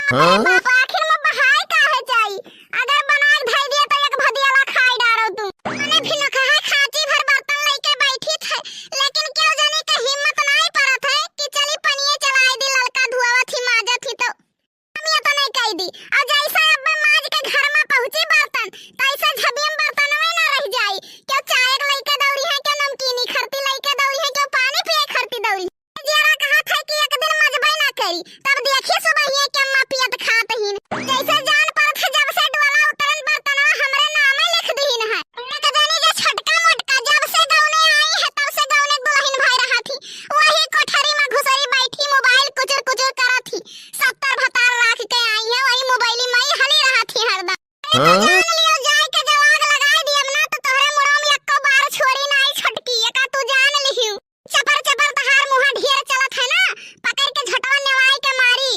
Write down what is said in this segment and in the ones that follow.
हाँ? बाप आखिर में बहाय काहे जाई। अगर बना के धई दिया तो एक भदियाला खाई डारो तू। मैंने भी न कहा खाची भर बर्तन लेके बैठी थे, लेकिन क्यों जाने का हिम्मत नहीं पड़त है कि चली पनिए चलाई दी लड़का धुआवा थी माजा थी तो हम ये तो नहीं कह दी। और जैसा अब मैं माज के घर में पहुंची बर्तन तैसे झबियम बर्तन में ना रह जाई। क्यों चाय के लेके दौड़ी है, क्यों नमकीनी खरती लेके दौड़ी है, क्यों पानी पिए खरती दौड़ी। जरा कहा था कि एक दिन मजबई ना करी, तब देखिए सुबह ये क्या मां पियत खात हीन। जैसे जान पर थे जब से डोला उतरन बर्तनवा हमरे नामे लिख दीन है। एक जनी जो छटका मोटका जब से गौने आई है तब से गौने दुल्हन भाई रहा थी, वही कोठरी में घुसरी बैठी मोबाइल कुचर कुचर करा थी। 70 भतार राख के आई है, वही मोबाइल में ही हली रहा थी हरदम। हाँ? जान लियो जाय के जवाग लगाई दियम ना तो तोहरे मुंह में एको बार छोड़ी ना आई छटकी। एका तू जान लिहियो चपर चपर तहार मुंह ढेर चलत है ना, पकड़ के झटवा नेवाई के मारी।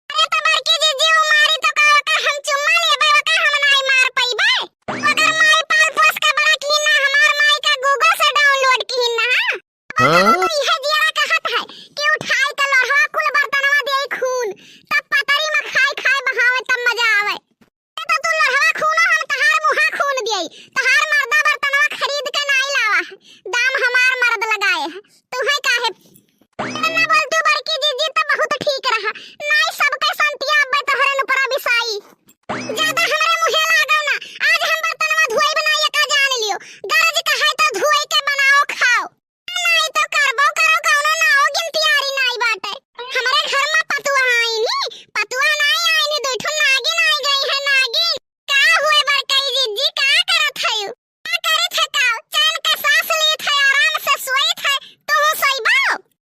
अरे तो बड़की जीजी वो मारी तो का हम चुम्मा लेबे का हम नहीं मार पइबे। अगर माई पाल पोस के बड़ा की ना हमार माई का गूगल से डाउनलोड की ना। हाँ? यह जिया कहत है कि उठाई के लोहवा कुल बर्तनवा देई खून, तब पतरी में खाई खाई बहावे तब मजा आवे। तो तू लोहवा खून हम तहार मुहा खून देई, तहार मर्दा बर्तनवा खरीद के नहीं लावा है, दाम हमार मर्द लगाए है। तू है काहे